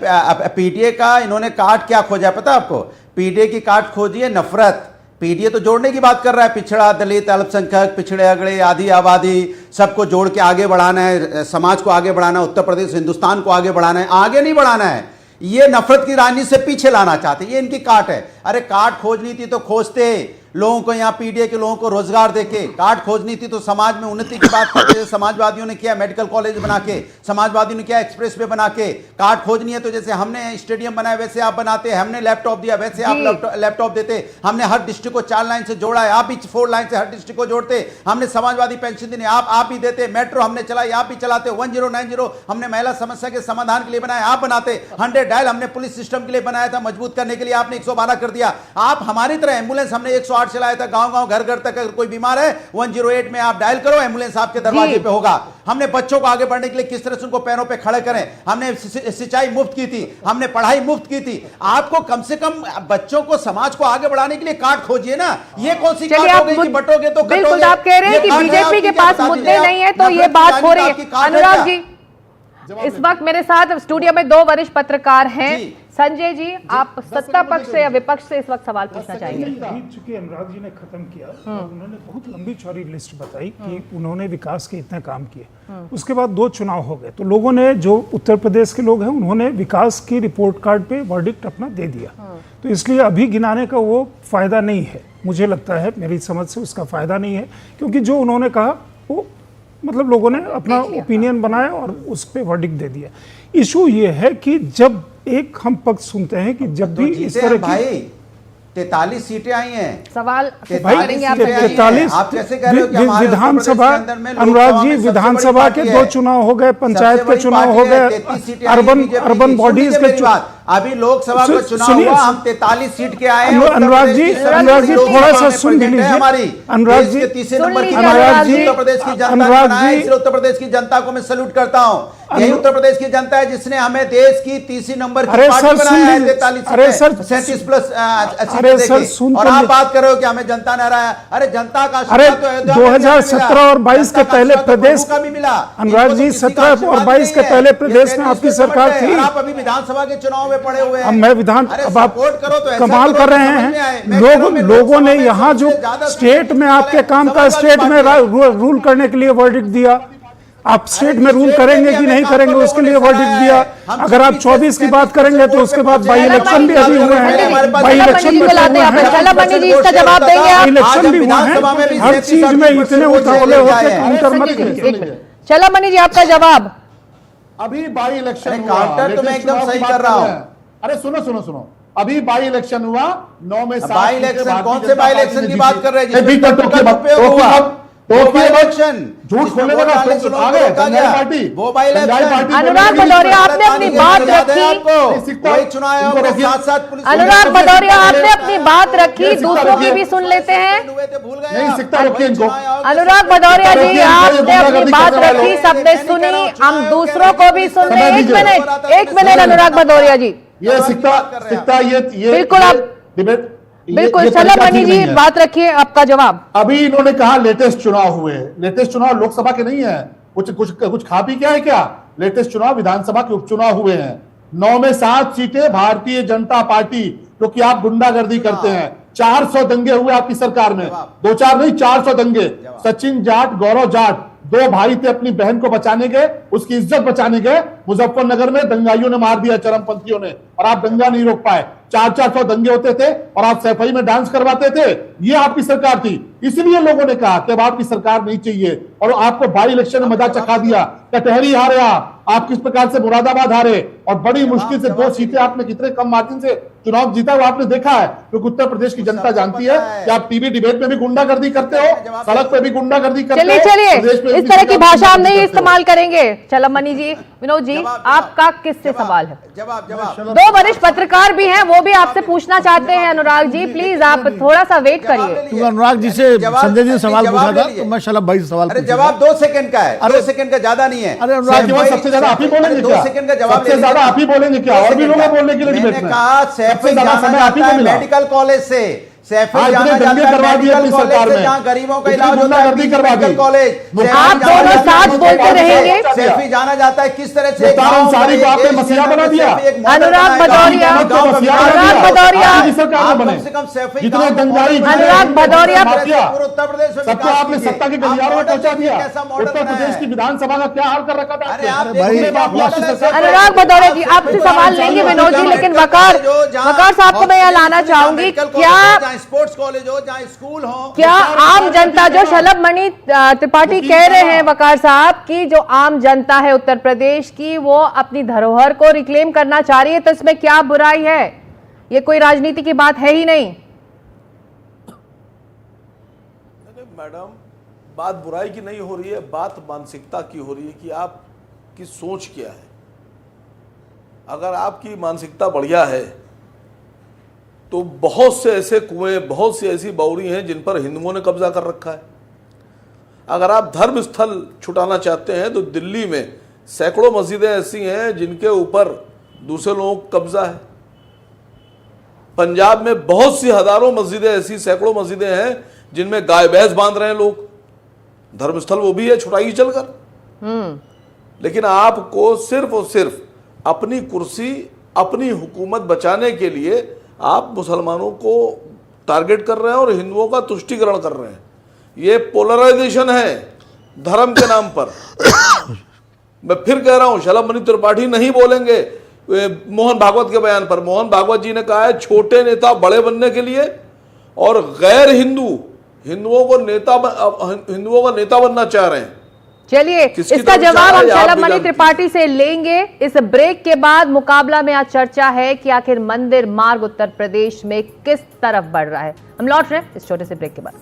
पीडीए का इन्होंने काट क्या खोजा पता आपको? पीडीए की काट खोजी है नफरत। पीडीए तो जोड़ने की बात कर रहा है, पिछड़ा, दलित, अल्पसंख्यक, पिछड़े अगड़े, आधी आबादी, सबको जोड़ के आगे बढ़ाना है, समाज को आगे बढ़ाना है, उत्तर प्रदेश हिंदुस्तान को आगे बढ़ाना है। आगे नहीं बढ़ाना है, ये नफरत की राजनीति से पीछे लाना चाहते हैं, ये इनकी काट है। अरे काट खोजनी थी तो खोजते, लोगों को यहाँ पीडीए के लोगों को रोजगार देके। काट खोजनी थी तो समाज में उन्नति की बात करते, समाजवादियों ने किया मेडिकल कॉलेज बना के, समाजवादियों ने किया एक्सप्रेस वे बना के। काट खोजनी है तो जैसे हमने स्टेडियम बनाया वैसे आप बनाते, हमने लैपटॉप दिया वैसे आप लैपटॉप देते, हमने हर डिस्ट्रिक्ट को 4 लाइन से जोड़ा है, आप भी 4 लाइन से हर डिस्ट्रिक्ट को जोड़ते, हमने समाजवादी पेंशन दी आप ही देते, मेट्रो हमने चलाई आप भी चलाते, 1090 हमने महिला समस्या के समाधान के लिए बनाया आप बनाते, 100 डायल हमने पुलिस सिस्टम के लिए बनाया था मजबूत करने के लिए, आपने 112 कर दिया। आप हमारी तरह एम्बुलेंस हमने 108 चलाया था, गांव गांव घर घर तक अगर कोई बीमार है 108 में आप डायल करो, एम्बुलेंस आपके दरवाजे पे होगा। हमने बच्चों को आगे बढ़ने के लिए किस तरह से उनको पैरों पे खड़े करें, हमने सिंचाई मुफ्त की थी, हमने पढ़ाई मुफ्त की थी। आपको कम से कम बच्चों को समाज को आगे बढ़ाने के लिए काट खोजिए ना। ये कौन सी काट हो गई कि बटोगे तो बिल्कुल आप कह रहे हैं कि बीजेपी के पास मुद्दे नहीं है तो ये बात हो रही है। अनुराग जी, इस वक्त मेरे साथ स्टूडियो में 2 वरिष्ठ पत्रकार हैं। संजय जी, आप सत्ता पक्ष से या विपक्ष से इस वक्त सवाल पूछना चाहेंगे? चूंकि अनुराग जी ने खत्म किया, उन्होंने बहुत लंबी चौड़ी लिस्ट बताई कि उन्होंने विकास के इतने काम किए। उसके बाद 2 चुनाव हो गए, तो लोगों ने, जो उत्तर प्रदेश के लोग हैं, उन्होंने विकास की रिपोर्ट कार्ड पे वर्डिक्ट अपना दे दिया। तो इसलिए अभी गिनाने का वो फायदा नहीं है, मुझे लगता है, मेरी समझ से उसका फायदा नहीं है, क्योंकि जो उन्होंने कहा वो मतलब लोगों ने अपना ओपिनियन बनाया और उस पर वर्डिक्ट दे दिया। इशू ये है कि जब एक हम पक्ष सुनते हैं कि जब भी इस तरह की 43 सीटें आई हैं, सवाल 43 आप कैसे कह रहे हो कि विधानसभा, अनुराग जी, विधानसभा के 2 चुनाव हो गए, पंचायत के चुनाव हो गए, अर्बन बॉडीज के चुनाव, अभी लोकसभा का चुनाव हुआ, हम 43 सीट के आए हैं। अनुराग जी थोड़ा सा सुन लीजिए। अनुराग जी, तीसरे नंबर की उत्तर प्रदेश की जनता ने, इसलिए उत्तर प्रदेश की जनता को मैं सैल्यूट करता हूँ। यही उत्तर प्रदेश की जनता है जिसने हमें देश की तीसरी नंबर की पार्टी बनाया है, 37 प्लस और आप बात कर रहे हो कि हमें जनता ने हराया। अरे जनता का 2017 और 22 के पहले प्रदेश का भी मिला। अनुराग जी, 17 और 22 के पहले प्रदेश में आपकी सरकार थी, आप अभी विधानसभा के चुनाव में पड़े हुए हैं। अब मैं अब आप कमाल कर रहे हैं। लोगों ने यहाँ जो स्टेट में आपके काम का, स्टेट में रूल करने के लिए वर्डिक्ट दिया, आप स्टेट में रूल करेंगे कि नहीं करेंगे उसके लिए वर्डिक्ट दिया। अगर आप 24 की बात करेंगे तो उसके बाद बाई इलेक्शन भी अभी हुए हैं, बाई इलेक्शन भी इसका जवाब देंगे आप? इलेक्शन भी हुए हैं, हर चीज में इतने उतावले होकर काउंटर मत कीजिए। चला मनी जी, आपका जवाब? अभी बाई इलेक्शन काउंटर तो मैं एकदम सही कर रहा हूँ। अरे सुनो, अभी बाई इलेक्शन हुआ 9 में 7 बाई इलेक्शन, कौन से बाई इलेक्शन की बात कर रहे हैं? झूठ बोलने का पार्टी वो बाई इलेक्शन। अनुराग भदौरिया, आपने अपनी बात रखी, अनुराग भदौरिया आपने अपनी बात रखी, दूसरों की भी सुन लेते हैं। अनुराग भदौरिया जी, आपने अपनी बात रखी, सबने सुनी, हम दूसरों को भी सुन रहे हैं। एक मिनट अनुराग भदौरिया जी, ये सिक्का ये बिल्कुल आप डिबेट बिल्कुल चला मनी जी, बात रखिए, आपका जवाब। अभी इन्होंने कहा लेटेस्ट चुनाव हुए, लेटेस्ट चुनाव लोकसभा के नहीं है, कुछ खा पी क्या है क्या? लेटेस्ट चुनाव विधानसभा के उपचुनाव हुए हैं। 9 में 7 सीटें भारतीय जनता पार्टी, जो कि आप गुंडागर्दी करते हैं, 400 दंगे हुए आपकी सरकार में, 2-4 नहीं 400 दंगे। सचिन जाट, गौरव जाट, 2 भाई थे, अपनी बहन को बचाने गए, उसकी इज्जत बचाने गए, मुजफ्फरनगर में दंगाइयों ने मार दिया, चरमपंथियों ने, और आप दंगा नहीं रोक पाए। 400 दंगे होते थे और आप सैफई में डांस करवाते थे। ये आपकी सरकार थी, इसलिए लोगों ने कहा कि अब आपकी सरकार नहीं चाहिए, और आपको बाई इलेक्शन में मजा चखा दिया। कटहरी हारे आप किस प्रकार से मुरादाबाद हारे, और बड़ी मुश्किल से 2 सीटें आपने कितने कम मार्जिन से चुनाव जीता वो आपने देखा है, क्योंकि उत्तर प्रदेश की जनता जानती है कि आप टीवी डिबेट में भी गुंडागर्दी करते हो, सड़क पे भी गुंडागर्दी करते हो। चलिए इस तरह की भाषा हम नहीं इस्तेमाल करेंगे। चलो मनी जी, विनोद जी, आपका किससे सवाल है? जवाब 2 वरिष्ठ पत्रकार भी हैं, वो भी आपसे पूछना चाहते हैं। अनुराग जी प्लीज आप थोड़ा सा वेट करिए। तो अनुराग जी से संजय जी ने सवाल पूछा था, तो मैं शलभ भाई से सवाल। अरे जवाब 2 सेकंड का है, 2 सेकंड का ज्यादा नहीं है। अरे अनुराग जी सबसे ज्यादा आप ही बोलेंगे, 2 सेकंड का जवाब सबसे ज्यादा आप ही बोलेंगे क्या? और भी लोग हैं बोलने के लिए डिबेट में? कहा सैफई जाना जाता है मेडिकल कॉलेज से, सैफई जाना जाता है मेडिकल कॉलेज से, जहां गरीबों का इलाज होता है, मेडिकल कॉलेज। आप दोनों साथ बोलते रहेंगे। सैफई जाना जाता है किस तरह से, अंसारी को आपने मसीहा बना दिया। अनुराग भदौरिया, अनुराग भदौरिया, कम से कम सैफई जितने दंगाई, अनुराग भदौरिया, उत्तर प्रदेश में सबको आपने सत्ता के गलियारों में पहुंचा दिया। उत्तर प्रदेश की विधानसभा का क्या हाल कर रखा था? अनुराग भदौरिया जी आपसे सवाल लेंगे विनोद जी, लेकिन वकार साहब को मैं यह लाना चाहूंगी, क्या स्पोर्ट्स कॉलेज हो, जहां स्कूल हो, क्या आम जनता, जो शलभ मणि त्रिपाठी कह रहे हैं वकार साहब की, जो आम जनता है उत्तर प्रदेश की, वो अपनी धरोहर को रिक्लेम करना चाह रही है, तो इसमें क्या बुराई है? ये कोई राजनीति की बात है ही नहीं। मैडम, बात बुराई की नहीं हो रही है, बात मानसिकता की हो रही है कि आपकी सोच क्या है। अगर आपकी मानसिकता बढ़िया है तो बहुत से ऐसे कुएं, बहुत सी ऐसी बावड़ी हैं जिन पर हिंदुओं ने कब्जा कर रखा है। अगर आप धर्म स्थल छुटाना चाहते हैं तो दिल्ली में सैकड़ों मस्जिदें ऐसी हैं जिनके ऊपर दूसरे लोगों का कब्जा है। पंजाब में बहुत सी हजारों मस्जिदें ऐसी, सैकड़ों मस्जिदें हैं जिनमें गाय भैंस बांध रहे हैं लोग। धर्मस्थल वो भी है, छुटाई चलकर। लेकिन आपको सिर्फ और सिर्फ अपनी कुर्सी, अपनी हुकूमत बचाने के लिए आप मुसलमानों को टारगेट कर रहे हैं और हिंदुओं का तुष्टीकरण कर रहे हैं। ये पोलराइजेशन है धर्म के नाम पर। मैं फिर कह रहा हूं, शलभ मणि त्रिपाठी नहीं बोलेंगे मोहन भागवत के बयान पर। मोहन भागवत जी ने कहा है छोटे नेता बड़े बनने के लिए, और गैर हिंदुओं का नेता बनना चाह रहे हैं। चलिए इसका जवाब हम शलभ मणि त्रिपाठी से लेंगे। इस ब्रेक के बाद मुकाबला में आज चर्चा है कि आखिर मंदिर मार्ग उत्तर प्रदेश में किस तरफ बढ़ रहा है। हम लौट रहे हैं इस छोटे से ब्रेक के बाद।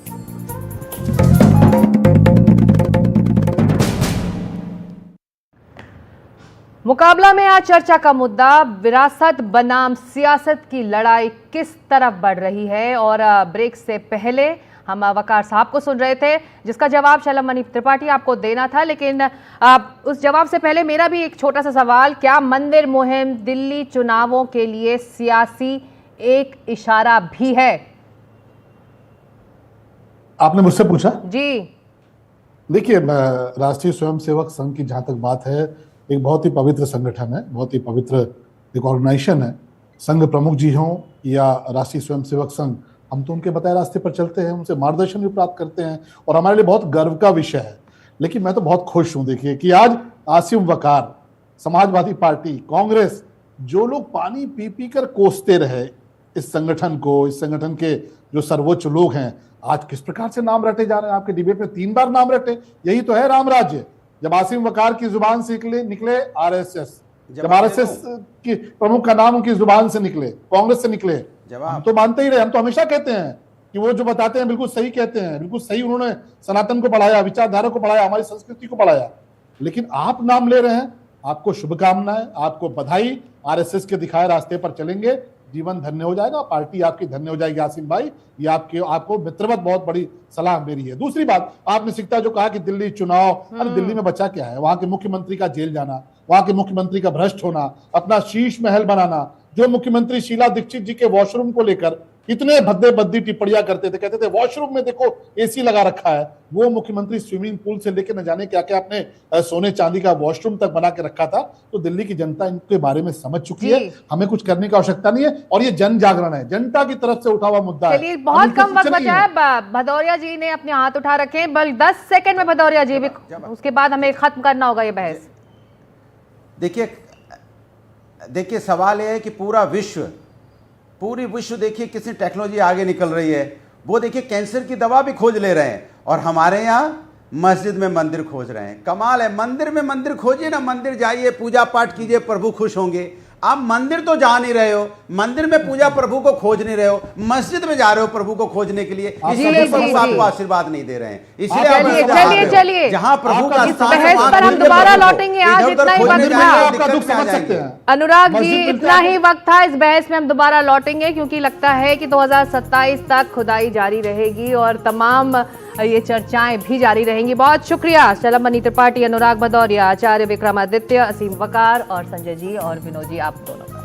मुकाबला में आज चर्चा का मुद्दा विरासत बनाम सियासत की लड़ाई किस तरफ बढ़ रही है। और ब्रेक से पहले हम वकार साहब को सुन रहे थे, जिसका जवाब शलभ मणि त्रिपाठी आपको देना था। लेकिन उस जवाब से पहले मेरा भी एक छोटा सा सवाल, क्या मंदिर मुहिम दिल्ली चुनावों के लिए सियासी एक इशारा भी है? आपने मुझसे पूछा जी। देखिए, राष्ट्रीय स्वयंसेवक संघ की जहां तक बात है, एक बहुत ही पवित्र संगठन है, बहुत ही पवित्र एक ऑर्गेनाइजेशन है। संघ प्रमुख जी हों या राष्ट्रीय स्वयंसेवक संघ, हम तो उनके बताए रास्ते पर चलते हैं, उनसे मार्गदर्शन भी प्राप्त करते हैं, और हमारे लिए बहुत गर्व का विषय है। लेकिन मैं तो बहुत खुश हूं, देखिए, कि आज आसिम वकार, समाजवादी पार्टी, कांग्रेस, जो लोग पानी पी पी कर कोसते रहे इस संगठन को, इस संगठन के जो सर्वोच्च लोग हैं, आज किस प्रकार से नाम रटे जा रहे हैं। आपके डिबेट में 3 बार नाम रटे, यही तो है राम राज्य। जब आसिम वकार की जुबान से निकले आरएसएस, जब आरएसएस की प्रमुख का नाम उनकी जुबान से निकले, कांग्रेस से निकले, हम तो मानते ही रहे। हम तो हमेशा कहते हैं कि वो जो बताते हैं बिल्कुल सही कहते हैं, बिल्कुल सही उन्होंने सनातन को पढ़ाया, विचारधारा को पढ़ाया, हमारी संस्कृति को पढ़ाया। लेकिन आप नाम ले रहे हैं, आपको शुभकामनाएं, आपको बधाई। आरएसएस के दिखाए रास्ते पर चलेंगे, जीवन धन्य हो जाएगा, पार्टी आपकी धन्य हो जाएगी। आसिम भाई, ये आपको मित्रवत बहुत बड़ी सलाह मेरी है। दूसरी बात, आपने सिकता जो कहा कि दिल्ली चुनाव, अरे दिल्ली में बचा क्या है? वहां के मुख्यमंत्री का जेल जाना, वहां के मुख्यमंत्री का भ्रष्ट होना, अपना शीश महल बनाना, जो मुख्यमंत्री शीला दीक्षित जी के वॉशरूम को लेकर इतने भद्दे भद्दी टिप्पणियां करते थे, कहते थे वॉशरूम में देखो एसी लगा रखा है। वो मुख्यमंत्री स्विमिंग पूल से लेकर न जाने क्या क्या अपने सोने चांदी का वॉशरूम तक बना के रखा था। तो दिल्ली की जनता इनके बारे में समझ चुकी है, हमें कुछ करने की आवश्यकता नहीं है। और ये जन जागरण है, जनता की तरफ से उठा हुआ मुद्दा है। चलिए, बहुत कम वक्त बचा है। भदौरिया जी ने अपने हाथ उठा रखे हैं, बल 10 सेकंड में भदौरिया जी भी, उसके बाद हमें खत्म करना होगा ये बहस। देखिए सवाल यह है कि पूरी विश्व देखिए कितनी टेक्नोलॉजी आगे निकल रही है। वो देखिए कैंसर की दवा भी खोज ले रहे हैं, और हमारे यहाँ मस्जिद में मंदिर खोज रहे हैं। कमाल है, मंदिर में मंदिर खोजिए ना, मंदिर जाइए, पूजा पाठ कीजिए, प्रभु खुश होंगे। आप मंदिर तो जा नहीं रहे हो, मंदिर में पूजा प्रभु को खोज नहीं रहे हो, मस्जिद में जा रहे हो प्रभु को खोजने के लिए, इसलिए प्रभु आपको आशीर्वाद नहीं दे रहे हैं। इसलिए चलिए जहां प्रभु का बहस पर हम दोबारा लौटेंगे। आज इतना ही वक्त था अनुराग जी, इतना ही वक्त था। इस बहस में हम दोबारा लौटेंगे, क्योंकि लगता है कि 2027 तक खुदाई जारी रहेगी और तमाम ये चर्चाएं भी जारी रहेंगी। बहुत शुक्रिया चलमनी त्रिपाठी, अनुराग भदौरिया, आचार्य विक्रमादित्य, असीम वकार और संजय जी और विनोद जी, आप दोनों।